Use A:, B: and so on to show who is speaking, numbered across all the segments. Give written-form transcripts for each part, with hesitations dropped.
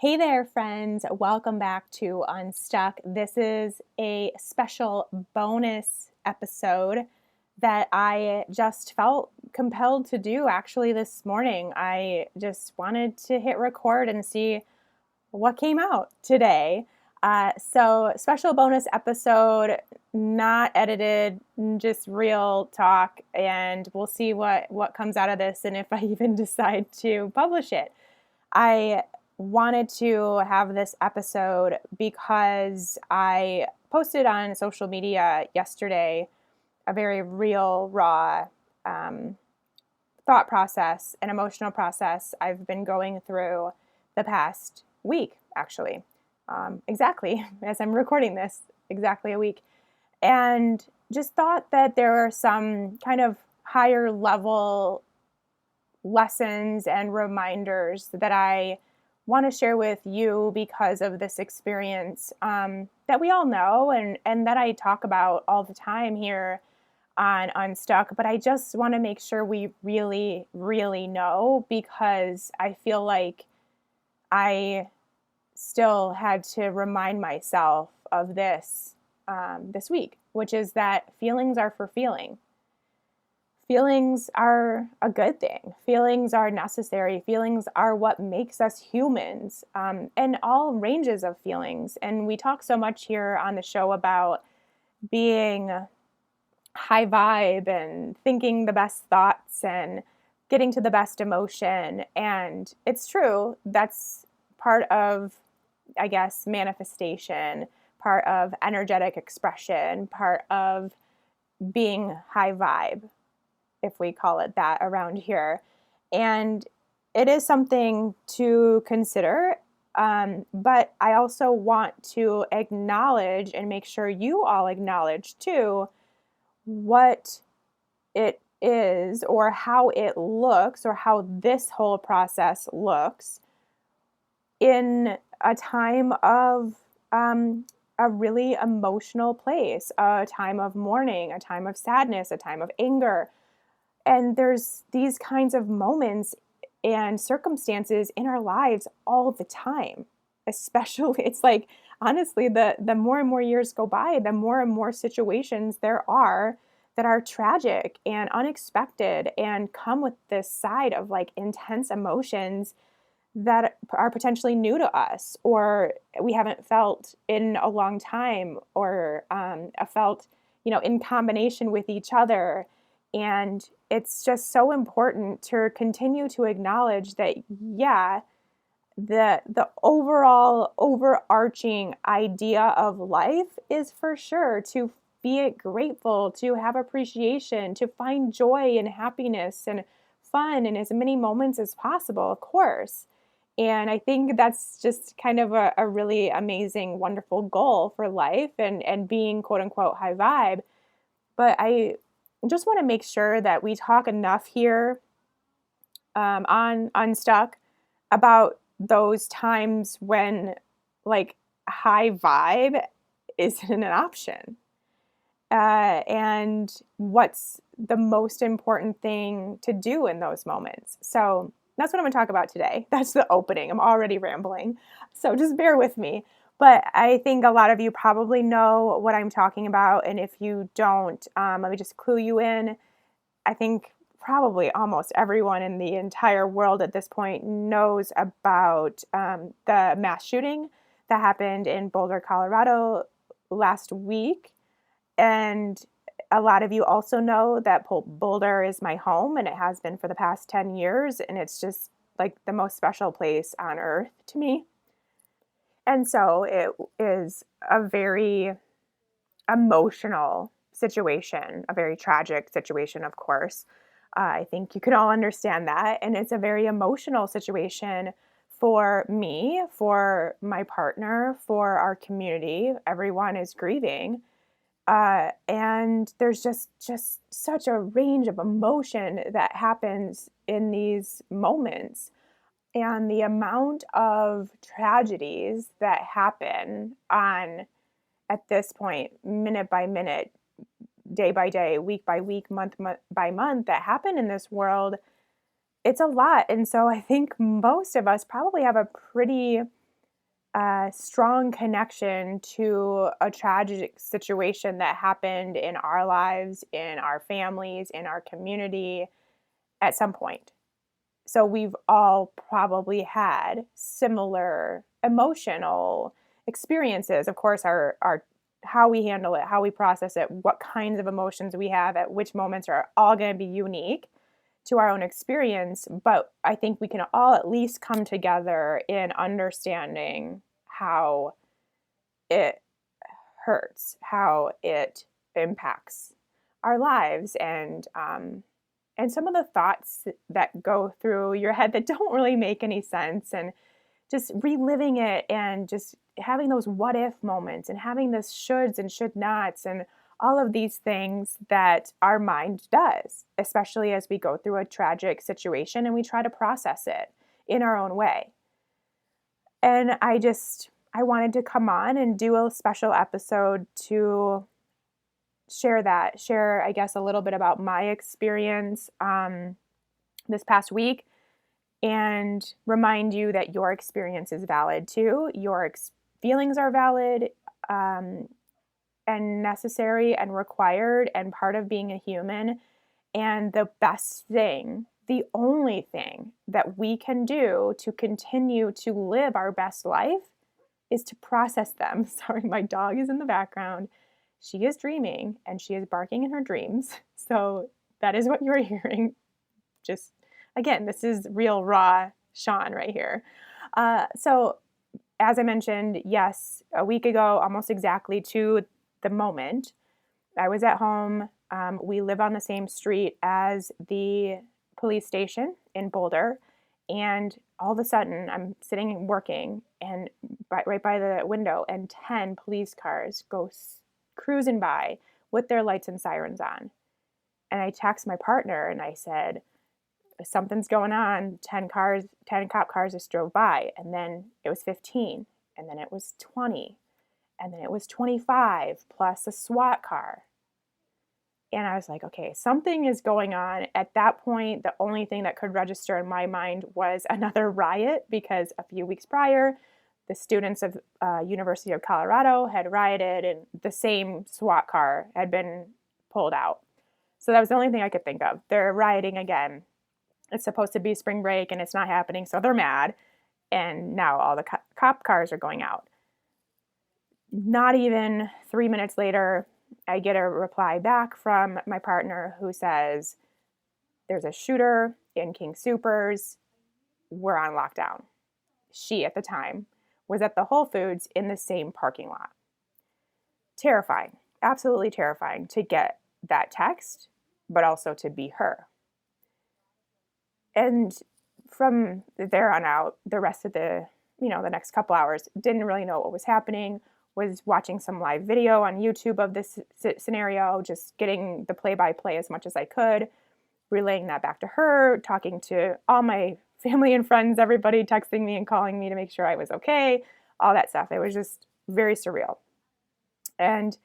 A: Hey there, friends. Welcome back to Unstuck. This is a special bonus episode that I just felt compelled to do actually this morning. I just wanted to hit record and see what came out today. Special bonus episode, not edited, just real talk, and we'll see what comes out of this and if I even decide to publish it. I wanted to have this episode because I posted on social media yesterday a very real, raw thought process and emotional process I've been going through the past week, actually. Exactly, as I'm recording this, exactly a week. And just thought that there are some kind of higher level lessons and reminders that I want to share with you because of this experience that we all know and that I talk about all the time here on Unstuck. But I just want to make sure we really, really know because I feel like I still had to remind myself of this this week, which is that feelings are for feeling. Feelings are a good thing. Feelings are necessary. Feelings are what makes us humans, and all ranges of feelings. And we talk so much here on the show about being high vibe and thinking the best thoughts and getting to the best emotion. And it's true. That's part of, I guess, manifestation, part of energetic expression, part of being high vibe, if we call it that around here. And it is something to consider. But I also want to acknowledge and make sure you all acknowledge too what it is or how it looks or how this whole process looks in a time of a really emotional place, a time of mourning, a time of sadness, a time of anger. And there's these kinds of moments and circumstances in our lives all the time. Especially, it's like, honestly, the more and more years go by, the more and more situations there are that are tragic and unexpected and come with this side of like intense emotions that are potentially new to us or we haven't felt in a long time or felt, in combination with each other. And it's just so important to continue to acknowledge that, yeah, the overall overarching idea of life is for sure to be grateful, to have appreciation, to find joy and happiness and fun in as many moments as possible, of course. And I think that's just kind of a really amazing, wonderful goal for life and being quote unquote high vibe. But I just want to make sure that we talk enough here on Unstuck about those times when like high vibe isn't an option. And what's the most important thing to do in those moments. So that's what I'm going to talk about today. That's the opening. I'm already rambling. So just bear with me. But I think a lot of you probably know what I'm talking about. And if you don't, let me just clue you in. I think probably almost everyone in the entire world at this point knows about the mass shooting that happened in Boulder, Colorado last week. And a lot of you also know that Boulder is my home and it has been for the past 10 years. And it's just like the most special place on earth to me. And so it is a very emotional situation, a very tragic situation, of course. I think you can all understand that. And it's a very emotional situation for me, for my partner, for our community. Everyone is grieving. And there's just such a range of emotion that happens in these moments. And the amount of tragedies that happen at this point, minute by minute, day by day, week by week, month by month, that happen in this world, it's a lot. And so I think most of us probably have a pretty a strong connection to a tragic situation that happened in our lives, in our families, in our community at some point. So we've all probably had similar emotional experiences. Of course, our how we handle it, how we process it, what kinds of emotions we have at which moments are all going to be unique to our own experience. But I think we can all at least come together in understanding how it hurts, how it impacts our lives, and some of the thoughts that go through your head that don't really make any sense, and just reliving it and just having those what if moments and having this shoulds and should nots and all of these things that our mind does, especially as we go through a tragic situation and we try to process it in our own way. And I wanted to come on and do a special episode to share, I guess, a little bit about my experience this past week, and remind you that your experience is valid too. Your feelings are valid and necessary and required and part of being a human. And the best thing, the only thing that we can do to continue to live our best life is to process them. Sorry, my dog is in the background. She is dreaming and she is barking in her dreams. So that is what you're hearing. Just, again, this is real raw Sean right here. So as I mentioned, yes, a week ago, almost exactly to the moment, I was at home. We live on the same street as the police station in Boulder. And all of a sudden, I'm sitting and working, and right by the window, and 10 police cars go cruising by with their lights and sirens on. And I text my partner and I said, something's going on. 10 cop cars just drove by. And then it was 15. And then it was 20. And then it was 25 plus a SWAT car. And I was like, okay, something is going on. At that point, the only thing that could register in my mind was another riot, because a few weeks prior, the students of University of Colorado had rioted and the same SWAT car had been pulled out. So that was the only thing I could think of. They're rioting again. It's supposed to be spring break and it's not happening, so they're mad. And now all the cop cars are going out. Not even 3 minutes later, I get a reply back from my partner who says, there's a shooter in King Soopers. We're on lockdown. She, at the time, was at the Whole Foods in the same parking lot. Terrifying, absolutely terrifying to get that text, but also to be her. And from there on out, the rest of the next couple hours, didn't really know what was happening, was watching some live video on YouTube of this scenario, just getting the play-by-play as much as I could, relaying that back to her, talking to all my family and friends, everybody texting me and calling me to make sure I was okay, all that stuff. It was just very surreal. And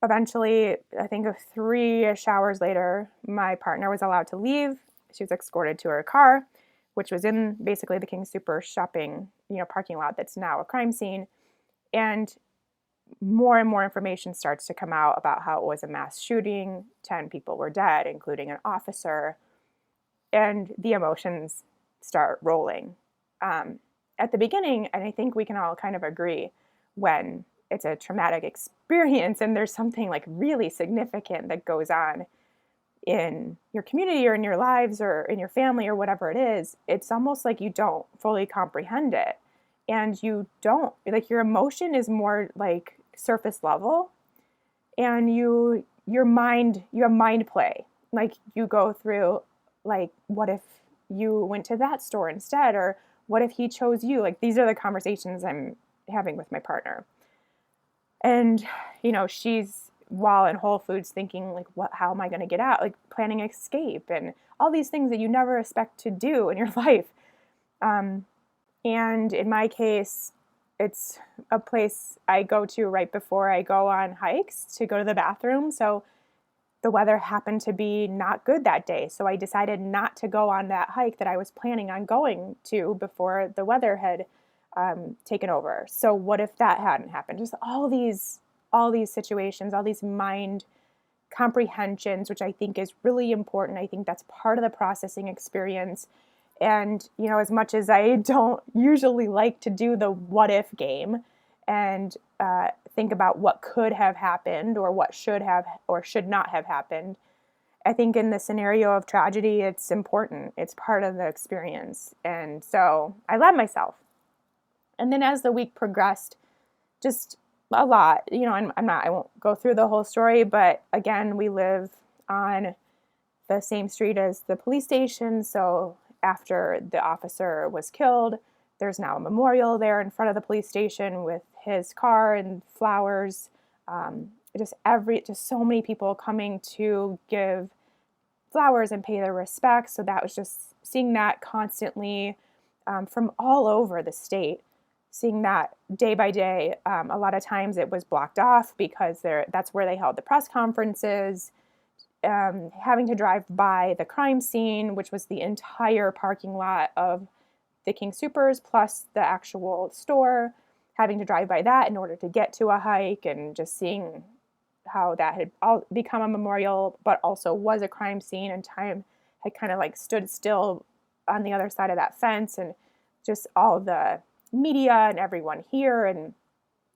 A: eventually, I think 3-ish hours later, my partner was allowed to leave. She was escorted to her car, which was in basically the King Soopers shopping, parking lot that's now a crime scene. And more and more information starts to come out about how it was a mass shooting. 10 people were dead, including an officer. And the emotions start rolling. At the beginning, and I think we can all kind of agree, when it's a traumatic experience and there's something like really significant that goes on in your community or in your lives or in your family or whatever it is, it's almost like you don't fully comprehend it. And you don't, like, your emotion is more like surface level, and you have mind play. Like, you go through, like, what if you went to that store instead? Or what if he chose you? Like, these are the conversations I'm having with my partner. And, she's, while in Whole Foods, thinking, like, how am I going to get out? Like, planning escape and all these things that you never expect to do in your life. And in my case, it's a place I go to right before I go on hikes to go to the bathroom. So the weather happened to be not good that day. So I decided not to go on that hike that I was planning on going to before the weather had taken over. So what if that hadn't happened? Just all these situations, all these mind comprehensions, which I think is really important. I think that's part of the processing experience. And, as much as I don't usually like to do the what if game and think about what could have happened or what should have or should not have happened, I think in the scenario of tragedy, it's important. It's part of the experience. And so I let myself. And then as the week progressed, just a lot, I won't go through the whole story, but again, we live on the same street as the police station. So after the officer was killed, there's now a memorial there in front of the police station with his car and flowers. Just so many people coming to give flowers and pay their respects. So that was just seeing that constantly from all over the state, seeing that day by day. A lot of times it was blocked off because that's where they held the press conferences. Having to drive by the crime scene, which was the entire parking lot of the King Soopers plus the actual store, having to drive by that in order to get to a hike, and just seeing how that had all become a memorial, but also was a crime scene, and time had kind of like stood still on the other side of that fence, and just all the media and everyone here. And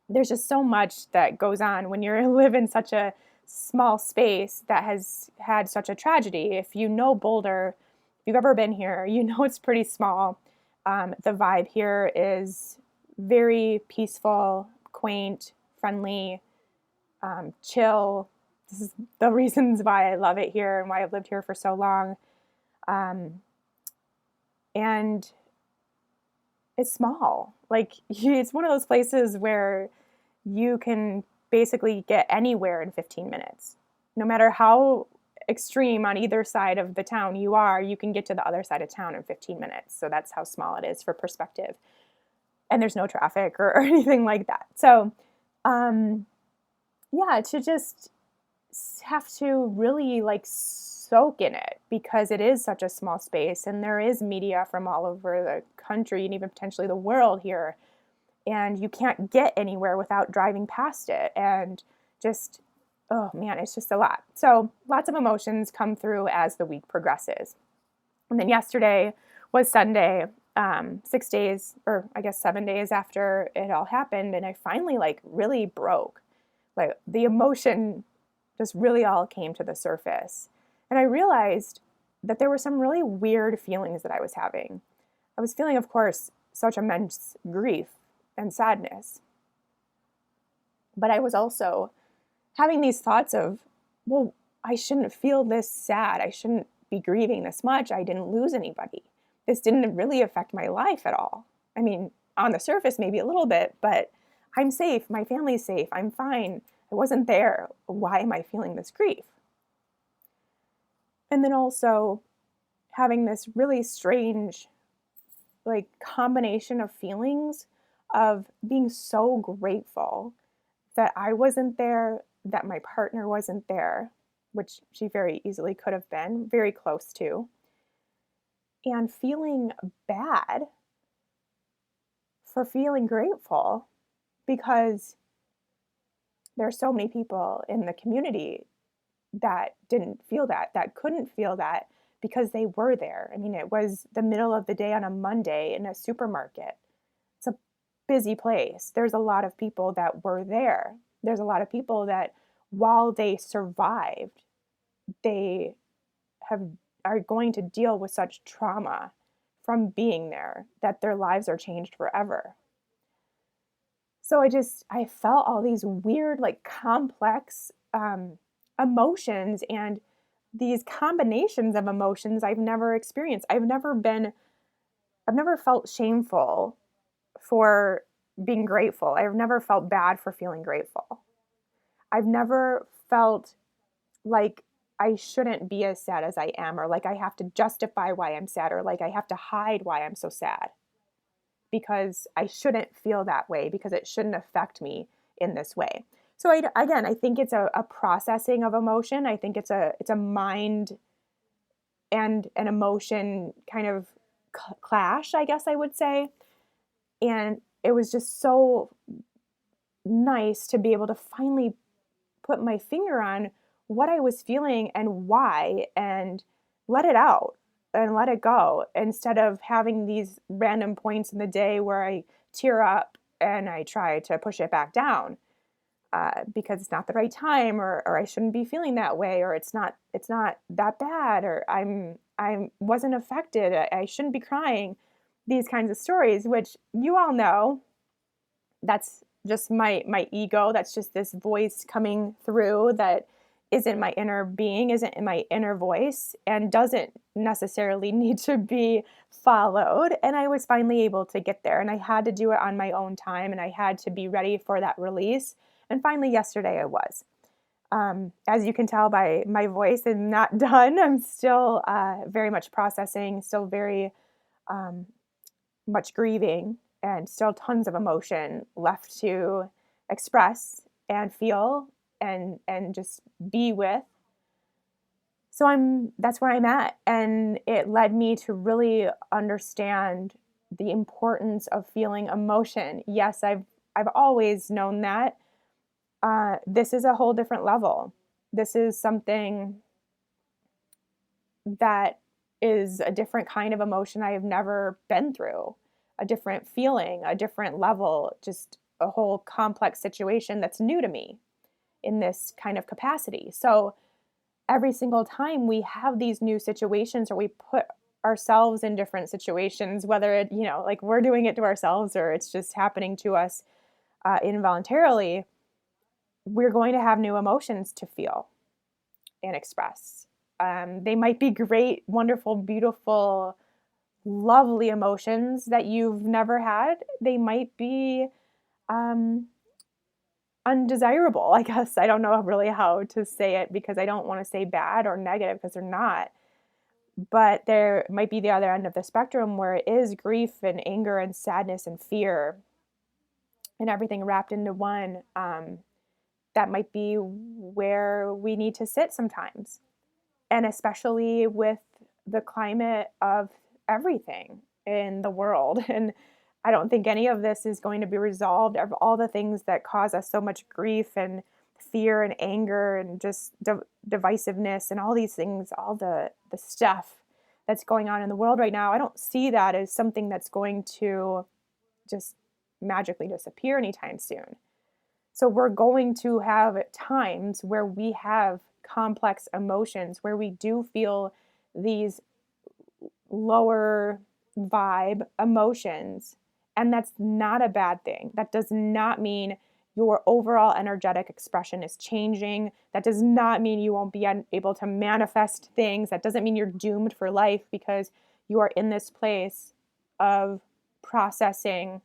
A: there's just so much that goes on when you live in such a small space that has had such a tragedy. If you know Boulder, if you've ever been here, it's pretty small. The vibe here is very peaceful, quaint, friendly, chill. This is the reasons why I love it here and why I've lived here for so long. And it's small. Like, it's one of those places where you can basically get anywhere in 15 minutes. No matter how extreme on either side of the town you are, you can get to the other side of town in 15 minutes. So that's how small it is for perspective. And there's no traffic or anything like that. So, to just have to really soak in it, because it is such a small space and there is media from all over the country and even potentially the world here. And you can't get anywhere without driving past it. And just, oh man, it's just a lot. So lots of emotions come through as the week progresses. And then yesterday was Sunday, 6 days, or I guess 7 days after it all happened. And I finally really broke. The emotion just really all came to the surface. And I realized that there were some really weird feelings that I was having. I was feeling, of course, such immense grief and sadness. But I was also having these thoughts of, well, I shouldn't feel this sad. I shouldn't be grieving this much. I didn't lose anybody. This didn't really affect my life at all. I mean, on the surface, maybe a little bit, but I'm safe. My family's safe. I'm fine. I wasn't there. Why am I feeling this grief? And then also having this really strange, combination of feelings of being so grateful that I wasn't there, that my partner wasn't there, which she very easily could have been, very close to, and feeling bad for feeling grateful, because there are so many people in the community that didn't feel that couldn't feel that, because they were there. I mean, it was the middle of the day on a Monday in a supermarket. It's a busy place. There's a lot of people that were there. There's a lot of people that, while they survived, they are going to deal with such trauma from being there that their lives are changed forever. So I felt all these weird, complex emotions, and these combinations of emotions I've never experienced. I've never felt shameful for being grateful. I've never felt bad for feeling grateful. I've never felt like I shouldn't be as sad as I am, or like I have to justify why I'm sad, or like I have to hide why I'm so sad, because I shouldn't feel that way, because it shouldn't affect me in this way. So I think it's a processing of emotion. I think it's a mind and an emotion kind of clash, I guess I would say. And it was just so nice to be able to finally put my finger on what I was feeling and why, and let it out and let it go, instead of having these random points in the day where I tear up and I try to push it back down, because it's not the right time, or I shouldn't be feeling that way, or it's not that bad, or I wasn't affected, I shouldn't be crying. These kinds of stories, which you all know, that's just my ego. That's just this voice coming through that isn't my inner being, isn't in my inner voice, and doesn't necessarily need to be followed. And I was finally able to get there, and I had to do it on my own time, and I had to be ready for that release. And finally, yesterday I was. As you can tell by my voice, I'm not done. I'm still very much processing, still very much grieving, and still tons of emotion left to express and feel and just be with. So that's where I'm at, and it led me to really understand the importance of feeling emotion. Yes, I've always known that. This is a whole different level. This is something that is a different kind of emotion I have never been through, a different feeling, a different level, just a whole complex situation that's new to me in this kind of capacity. So every single time we have these new situations, or we put ourselves in different situations, whether it, like we're doing it to ourselves or it's just happening to us involuntarily, we're going to have new emotions to feel and express. They might be great, wonderful, beautiful, lovely emotions that you've never had. They might be undesirable, I guess. I don't know really how to say it, because I don't want to say bad or negative, because they're not. But there might be the other end of the spectrum where it is grief and anger and sadness and fear and everything wrapped into one. That might be where we need to sit sometimes. And especially with the climate of everything in the world. And I don't think any of this is going to be resolved. All the things that cause us so much grief and fear and anger and just divisiveness and all these things, all the stuff that's going on in the world right now, I don't see that as something that's going to just magically disappear anytime soon. So we're going to have times where we have complex emotions, where we do feel these lower vibe emotions. And that's not a bad thing. That does not mean your overall energetic expression is changing. That does not mean you won't be able to manifest things. That doesn't mean you're doomed for life, because you are in this place of processing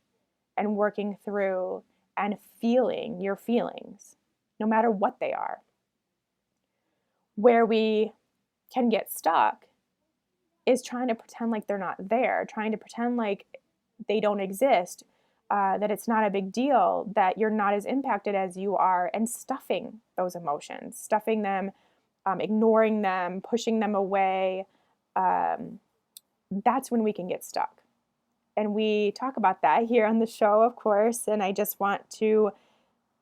A: and working through and feeling your feelings, no matter what they are. Where we can get stuck is trying to pretend like they're not there, trying to pretend like they don't exist, that it's not a big deal, that you're not as impacted as you are, and stuffing those emotions, stuffing them, ignoring them, pushing them away. That's when we can get stuck. And we talk about that here on the show, of course, and I just want to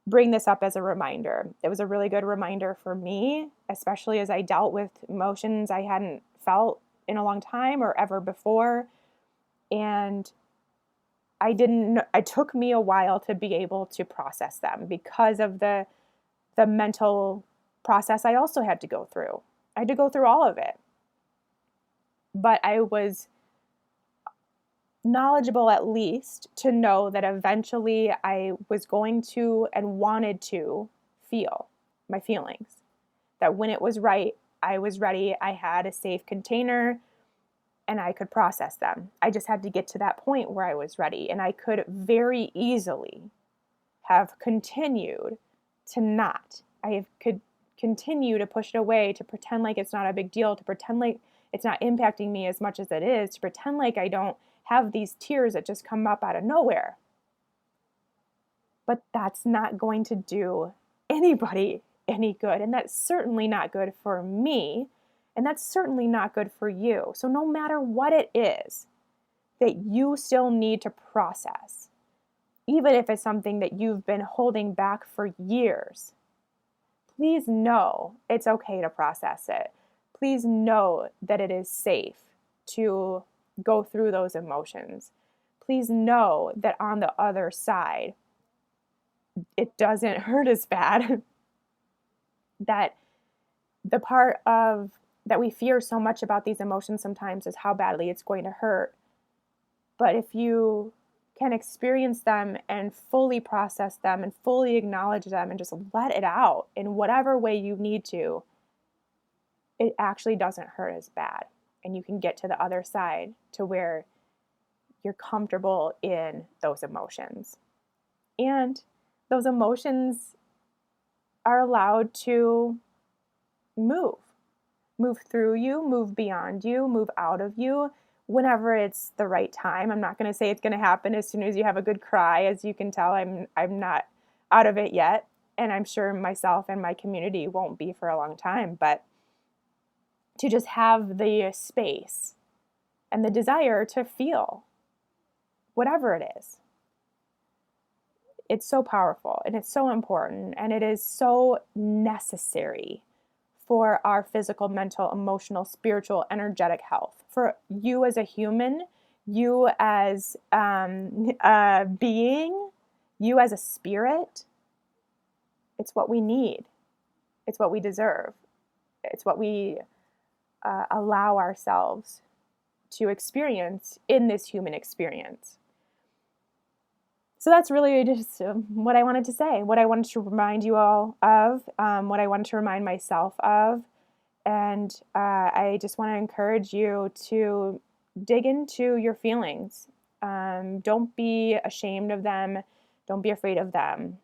A: bring this up as a reminder. It was a really good reminder for me, especially as I dealt with emotions I hadn't felt in a long time or ever before. And it took me a while to be able to process them, because of the mental process I also had to go through. I had to go through all of it. But I was knowledgeable, at least, to know that eventually I was going to and wanted to feel my feelings. That when it was right, I was ready, I had a safe container, and I could process them. I just had to get to that point where I was ready, and I could very easily have continued to not. Could continue to push it away, to pretend like it's not a big deal, to pretend like it's not impacting me as much as it is, to pretend like I don't have these tears that just come up out of nowhere. But that's not going to do anybody any good. And that's certainly not good for me. And that's certainly not good for you. So no matter what it is that you still need to process, even if it's something that you've been holding back for years, please know it's okay to process it. Please know that it is safe to go through those emotions. Please know that on the other side, it doesn't hurt as bad. That the part of that we fear so much about these emotions sometimes is how badly it's going to hurt. But if you can experience them and fully process them and fully acknowledge them and just let it out in whatever way you need to, it actually doesn't hurt as bad. And you can get to the other side to where you're comfortable in those emotions. And those emotions are allowed to move through you, move beyond you, move out of you whenever it's the right time. I'm not going to say it's going to happen as soon as you have a good cry. As you can tell, I'm not out of it yet, and I'm sure myself and my community won't be for a long time, but to just have the space and the desire to feel whatever it is. It's so powerful and it's so important, and it is so necessary for our physical, mental, emotional, spiritual, energetic health. For you as a human, you as a being, you as a spirit, it's what we need. It's what we deserve. It's what we allow ourselves to experience in this human experience. So that's really just what I wanted to say, what I wanted to remind you all of, what I wanted to remind myself of. And I just want to encourage you to dig into your feelings. Don't be ashamed of them. Don't be afraid of them.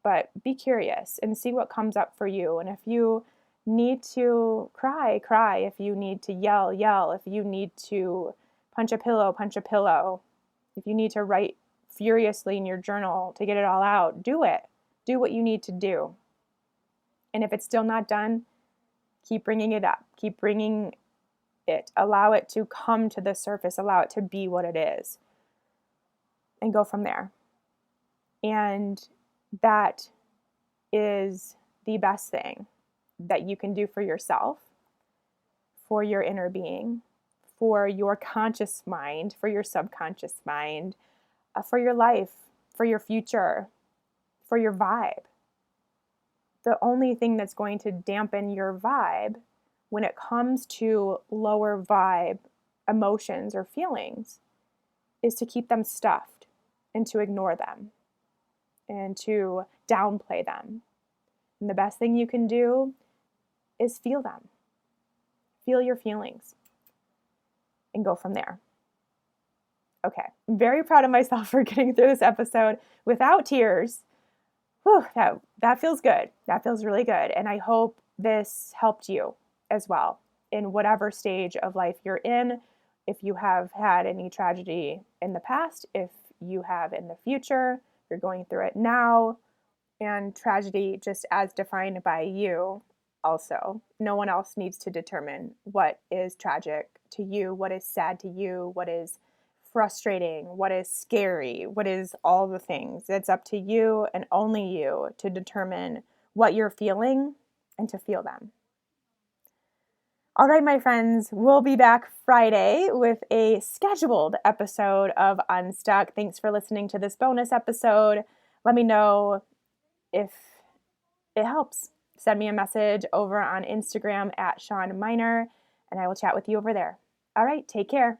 A: But be curious and see what comes up for you. And if you need to cry, cry. If you need to yell, yell. If you need to punch a pillow, punch a pillow. If you need to write furiously in your journal to get it all out, do it. Do what you need to do. And if it's still not done, keep bringing it up. Keep bringing it. Allow it to come to the surface. Allow it to be what it is. And go from there. And that is the best thing that you can do for yourself, for your inner being, for your conscious mind, for your subconscious mind, for your life, for your future, for your vibe. The only thing that's going to dampen your vibe when it comes to lower vibe emotions or feelings is to keep them stuffed and to ignore them and to downplay them. And the best thing you can do is feel them. Feel your feelings and go from there. Okay, I'm very proud of myself for getting through this episode without tears. Whew, that feels good. That feels really good. And I hope this helped you as well in whatever stage of life you're in. If you have had any tragedy in the past, if you have in the future, you're going through it now, and tragedy just as defined by you also. No one else needs to determine what is tragic to you, what is sad to you, what is frustrating, what is scary, what is all the things. It's up to you and only you to determine what you're feeling and to feel them. All right, my friends, we'll be back Friday with a scheduled episode of Unstuck. Thanks for listening to this bonus episode. Let me know if it helps. Send me a message over on Instagram at Shawn Miner, and I will chat with you over there. All right, take care.